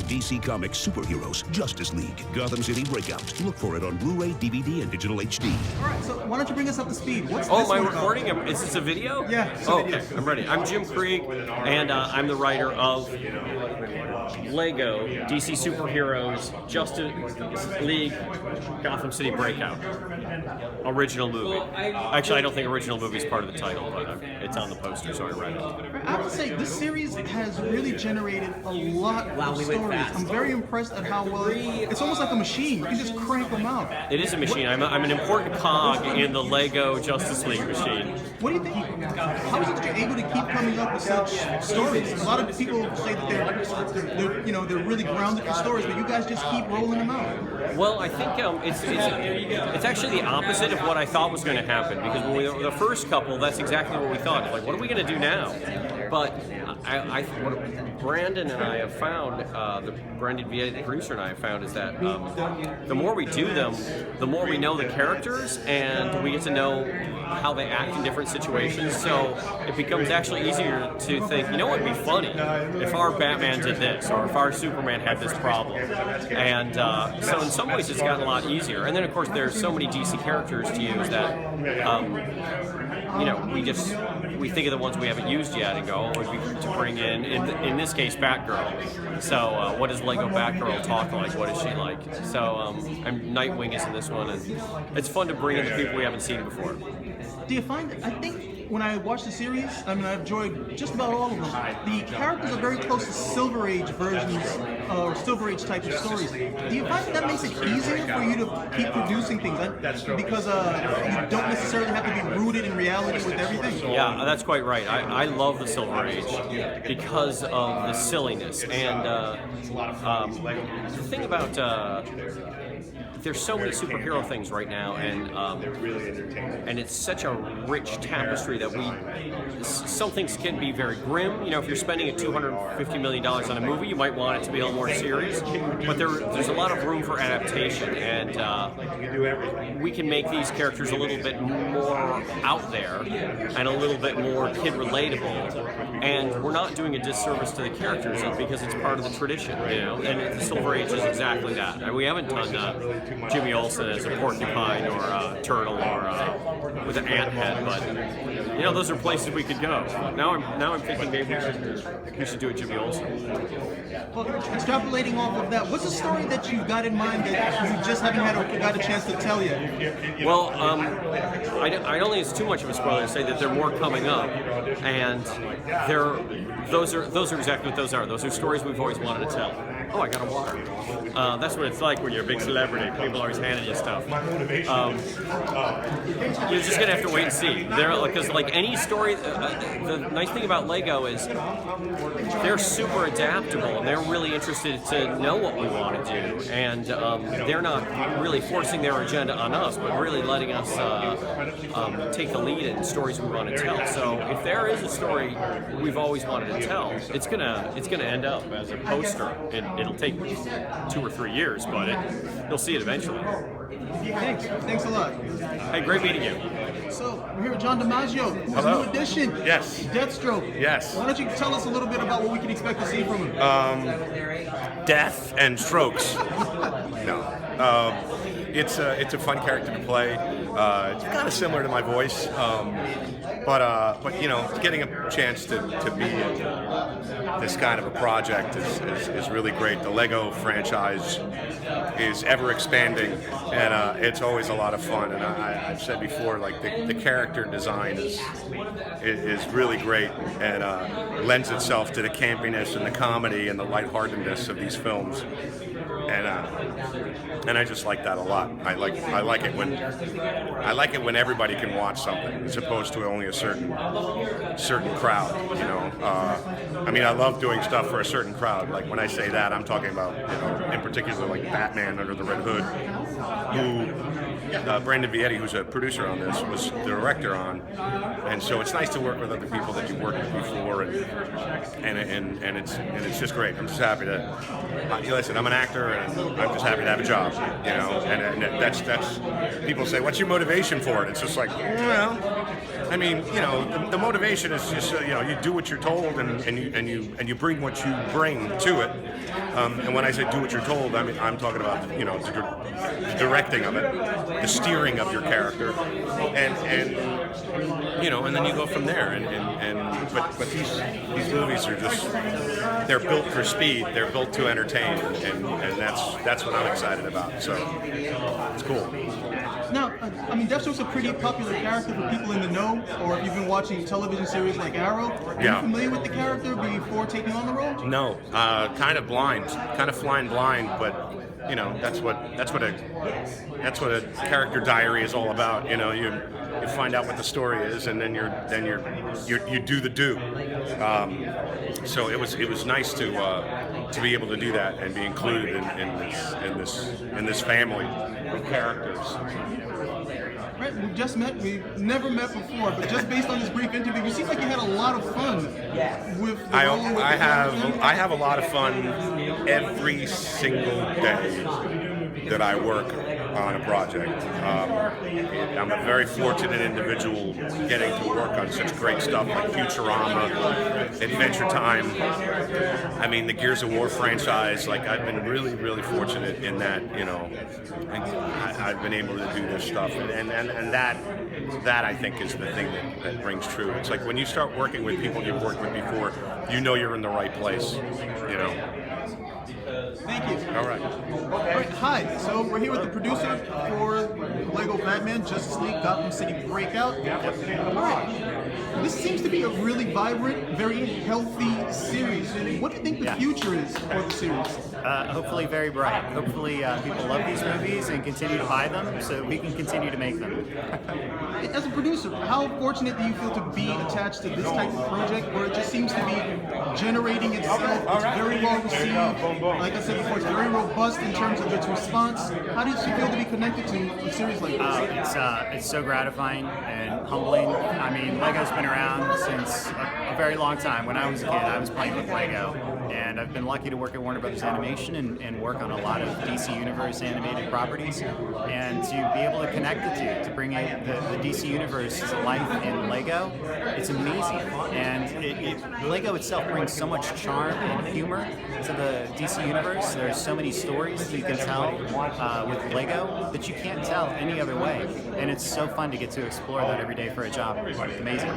DC Comics superheroes Justice League, Gotham City Breakout. Look for it on Blu-ray, DVD, and digital HD. All right, so why don't you bring us up to speed? What's Oh, this am I one about? recording? Is this a video? Yeah, it's a Oh, video. okay, I'm ready. I'm Jim Krieg, and I'm the writer of Lego, DC Superheroes, Justice League, Gotham City Breakout. Original movie. Actually, I don't think original movie is part of the title, but it's on the poster, so I read it. I have to say, this series has really generated a lot of stories. I'm very impressed at how well it's almost like a machine. You can just crank them out. It is a machine. I'm an important cog in the Lego Justice League machine. What do you think? How is it that you're able to keep coming up with such stories? A lot of people say that they're really grounded in stories, but you guys just keep rolling them out. Well, I think it's actually the opposite of what I thought was going to happen, because when we were the first couple, that's exactly what we thought. Like, what are we going to do now? But what Brandon and I have found, Brandon Vietti, the producer, and I have found is that the more we do them, the more we know the characters, and we get to know how they act in different situations. So it becomes actually easier to think, you know what would be funny if our Batman did this, or if our Superman had this problem. And so in some ways it's gotten a lot easier. And then of course there's so many DC characters to use that we think of the ones we haven't used yet and go, oh, it would be to bring in this case, Batgirl. So what does Lego Batgirl talk like? What is she like? So Nightwing is in this one, and it's fun to bring in the people we haven't seen before. Do you find, I think when I watch the series, I've enjoyed just about all of them. The characters are very close to Silver Age versions, or Silver Age type of stories. Do you find that makes it easier for you to keep producing things? Because you don't necessarily have to be rooted in reality with everything? Yeah, that's quite right. I love the Silver Age because of the silliness. And the thing about... there's so many superhero things right now, and it's such a rich tapestry that some things can be very grim. You know, if you're spending $250 million on a movie, you might want it to be a little more serious. But there's a lot of room for adaptation, and we can make these characters a little bit more out there and a little bit more kid relatable. And we're not doing a disservice to the characters because it's part of the tradition, you know. And the Silver Age is exactly that. And we haven't done Jimmy Olsen as a porcupine or a turtle or with an ant head, but you know, those are places we could go. Now I'm thinking maybe we should do a Jimmy Olsen. Well, extrapolating off of that, what's a story that you got in mind that you just haven't got a chance to tell yet? Well, I don't think it's too much of a spoiler to say that there are more coming up, and those are exactly what those are. Those are stories we've always wanted to tell. Oh, I got a water. That's what it's like when you're a big celebrity. People always handing you stuff. You're just gonna have to wait and see. Because like any story, the nice thing about Lego is they're super adaptable, and they're really interested to know what we want to do, and they're not really forcing their agenda on us, but really letting us take the lead in stories we want to tell. So if there is a story we've always wanted to tell, it's gonna end up as a poster. It'll take 2 or 3 years, but you'll see it eventually. Thanks a lot. Hey, great meeting you. So, we're here with John DiMaggio, who's Hello. new addition. Yes. Deathstroke. Yes. Why don't you tell us a little bit about what we can expect to see from him? Death and strokes. No. It's a fun character to play. It's kind of similar to my voice, but you know, getting a chance to be in this kind of a project is really great. The Lego franchise is ever expanding, and it's always a lot of fun. And I've said before, like the character design is really great, and lends itself to the campiness and the comedy and the lightheartedness of these films. And I just like that a lot. I like it when everybody can watch something as opposed to only a certain crowd. You know, I mean, I love doing stuff for a certain crowd. Like when I say that, I'm talking about, you know, in particular like Batman Under the Red Hood, who Brandon Vietti, who's a producer on this, was the director on, and so it's nice to work with other people that you've worked with before, and it's just great. I'm just happy to listen. I'm an actor, and I'm just happy to have a job, you know. And that's people say, "What's your motivation for it?" It's just like, well, I mean, the motivation is just you do what you're told, and you bring what you bring to it. And when I say do what you're told, I mean I'm talking about the directing of it, the steering of your character, and then you go from there. But these movies are they're built for speed, they're built to entertain, and that's what I'm excited about. So it's cool. Now, I mean, Deathstroke's a pretty popular character for people in the know, or if you've been watching television series like Arrow. Are you familiar with the character before taking on the role? No, kind of flying blind, but that's what a character diary is all about. You find out what the story is, and then you do the do. So it was nice to be able to do that and be included in this family of characters. Right, we've just met. We've never met before, but just based on this brief interview, you seem like you had a lot of fun with the role. I have a lot of fun every single day that I work on a project. I'm a very fortunate individual getting to work on such great stuff like Futurama, Adventure Time. I mean, the Gears of War franchise. Like, I've been really, really fortunate in that. I've been able to do this stuff, and that I think is the thing that rings true. It's like when you start working with people you've worked with before, you're in the right place. Thank you. All right. Hi. So we're here with the producer for Lego Batman, Justice League, Gotham City Breakout. All right. This seems to be a really vibrant, very healthy series. What do you think the future is for the series? Hopefully very bright. Hopefully people love these movies and continue to buy them so we can continue to make them. As a producer, how fortunate do you feel to be attached to this type of project where it just seems to be generating itself? It's very well received. Like I said before, it's very robust in terms of its response. How does it feel to be connected to a series like this? It's so gratifying and humbling. I mean, Lego's been around since a very long time. When I was a kid, I was playing with Lego, and I've been lucky to work at Warner Brothers Animation and work on a lot of DC Universe animated properties, and to be able to connect the two, to bring the DC Universe to life in Lego, it's amazing. And Lego itself brings so much charm and humor to the DC Universe. There's so many stories that you can tell with Lego that you can't tell any other way, and it's so fun to get to explore that every day for a job. It's amazing.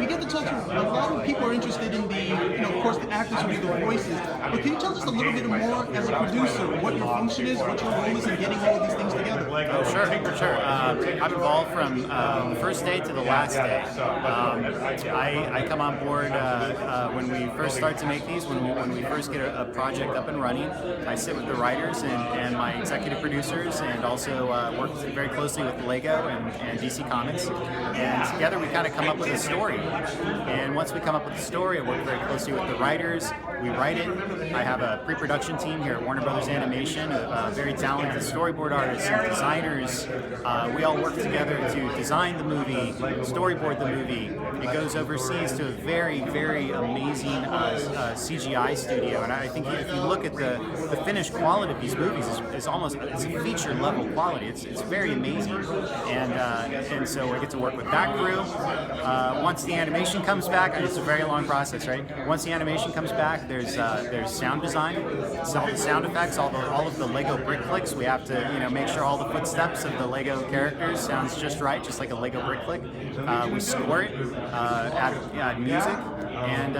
We get to talk to a lot of people are interested in of course, the actors who do the voices. But can you tell us a little bit more as a producer what your function is, what your role is in getting all of these things together? Oh, sure. I'm involved from the first day to the last day. I come on board when we first start to make these, when we first get a project up and running. I sit with the writers and my executive producers, and also work very closely with Lego and DC Comics. And together we kind of come up with a story. And once we come up with a story, I work very closely with the writers. We write it. I have a pre-production team here at Warner Brothers Animation, very talented storyboard artists and designers. We all work together to design the movie, storyboard the movie. It goes overseas to a very, very amazing CGI studio. And I think if you look at the finished quality of these movies, it's a feature level quality. It's very amazing. And so I get to work with that crew. Once the animation comes back, it's a very long process, right? Once the animation comes back, there's sound design, so all the sound effects, all of the Lego brick clicks. We have to make sure all the footsteps of the Lego characters sounds just right, just like a Lego brick click. We score it, add music, and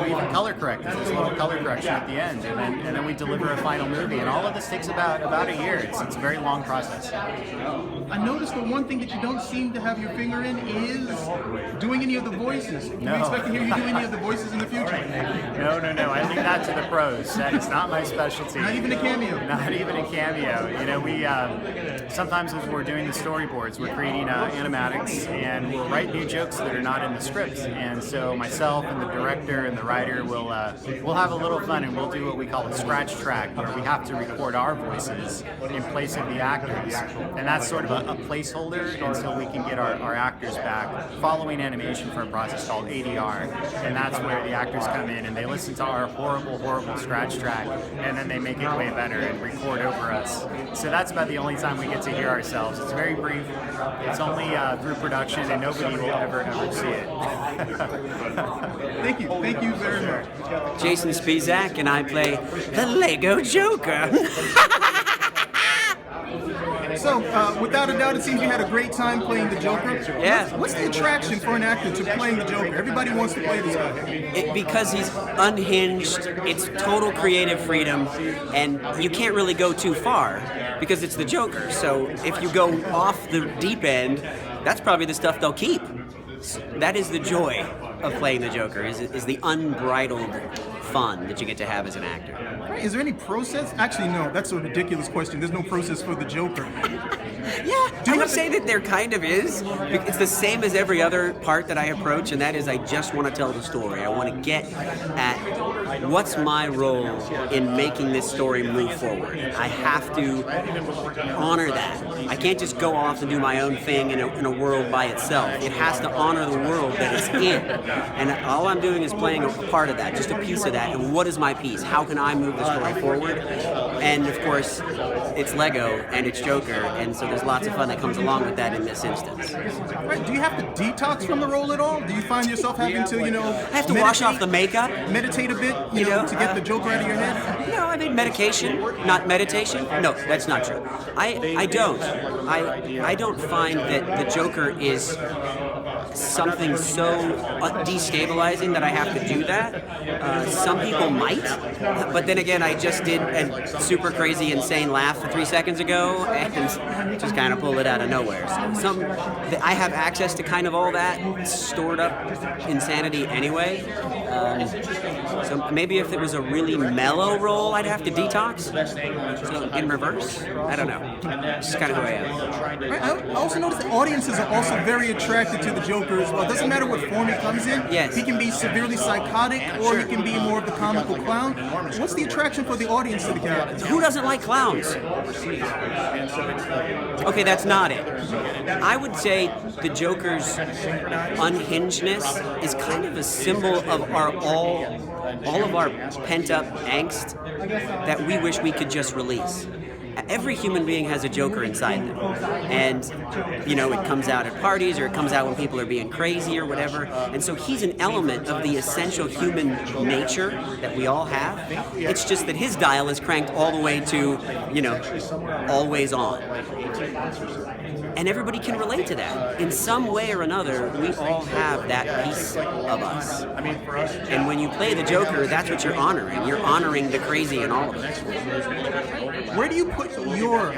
we even color correct. There's a little color correction at the end, and then we deliver a final movie. And all of this takes about a year. It's a very long process. I noticed the one thing that you don't seem to have your finger in is doing any of the voices. Can we expect to hear you do any of the voices in the future? No. I leave that to the pros. That is not my specialty. Not even a cameo? Not even a cameo. We sometimes as we're doing the storyboards, we're creating animatics, and we'll write new jokes that are not in the script. And so myself and the director and the writer will have a little fun, and we'll do what we call a scratch track, where we have to record our voices in place of the actors. And that's sort of a placeholder until we can get our actors actors back following animation for a process called ADR, and that's where the actors come in and they listen to our horrible, horrible scratch track, and then they make it way better and record over us. So that's about the only time we get to hear ourselves. It's very brief. It's only through production, and nobody will ever see it. Thank you very much. Jason Spizak, and I play the Lego Joker. So, without a doubt, it seems you had a great time playing the Joker. Yeah. What's the attraction for an actor to playing the Joker? Everybody wants to play this guy. Because he's unhinged, it's total creative freedom, and you can't really go too far because it's the Joker. So if you go off the deep end, that's probably the stuff they'll keep. That is the joy of playing the Joker, is the unbridled fun that you get to have as an actor. Right, is there any process? Actually, no, that's a ridiculous question. There's no process for the Joker. Yeah, I would say that there kind of is. It's the same as every other part that I approach, and that is I just want to tell the story. I want to get at what's my role in making this story move forward. I have to honor that. I can't just go off and do my own thing in a world by itself. It has to honor the world that it's in. And all I'm doing is playing a part of that, just a piece of that. And what is my piece? How can I move the story forward? And of course, it's Lego and it's Joker, and so there's lots of fun that comes along with that in this instance. Right, do you have to detox from the role at all? Do you find yourself having to, I have to wash off the makeup. Meditate a bit, you know, to get the Joker out of your head? No, I mean medication, not meditation. No, that's not true. I don't find that the Joker is something so destabilizing that I have to do that. Some people might, but then again, I just did a super crazy, insane laugh 3 seconds ago, and just kind of pulled it out of nowhere. So I have access to kind of all that stored up insanity anyway. So maybe if it was a really mellow role, I'd have to detox. So in reverse, I don't know. It's just kind of who I am. Right, I also noticed the audiences are also very attracted to the Joker as well. It doesn't matter what form he comes in. Yes. He can be severely psychotic, or he can be more of the comical clown. What's the attraction for the audience to the character? Who doesn't like clowns? Okay, that's not it. I would say the Joker's unhingedness is kind of a symbol of all of our pent-up angst that we wish we could just release. Every human being has a Joker inside them, and it comes out at parties, or it comes out when people are being crazy or whatever, and so he's an element of the essential human nature that we all have. It's just that his dial is cranked all the way to, always on. And everybody can relate to that. In some way or another, we all have that piece of us. And when you play the Joker, that's what you're honoring. You're honoring the crazy in all of us. Where do you put your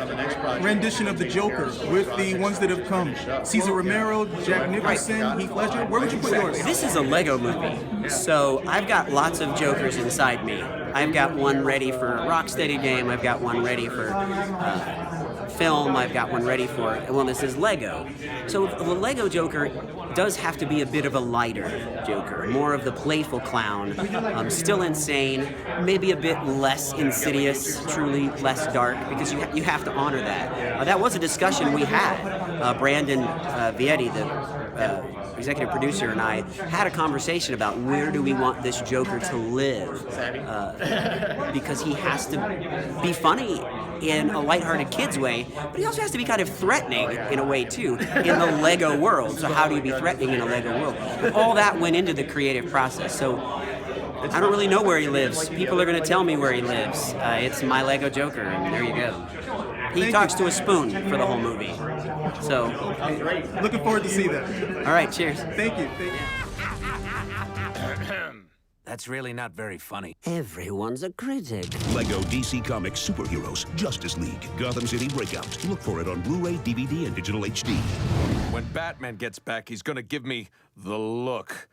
rendition of the Joker with the ones that have come? Cesar Romero, Jack Nicholson, Heath Ledger? Where would you put yours? This is a Lego movie, so I've got lots of Jokers inside me. I've got one ready for a Rocksteady game. I've got one ready for film. I've got one ready for, well, this is Lego. So the Lego Joker does have to be a bit of a lighter Joker, more of the playful clown, still insane, maybe a bit less insidious, truly less dark, because you have to honor that. That was a discussion we had. Brandon Vietti, the executive producer, and I had a conversation about where do we want this Joker to live, because he has to be funny in a lighthearted kid's way, but he also has to be kind of threatening in a way too, in the Lego world. So how do you be threatening in a Lego world? All that went into the creative process. So I don't really know where he lives. People are going to tell me where he lives. It's my Lego Joker, and there you go. He talks to a spoon for the whole movie. So, Looking forward to see that. all right, cheers. Thank you. That's really not very funny. Everyone's a critic. Lego DC Comics Superheroes Justice League Gotham City Breakout. Look for it on Blu-ray, DVD, and digital HD. When Batman gets back, he's gonna give me the look.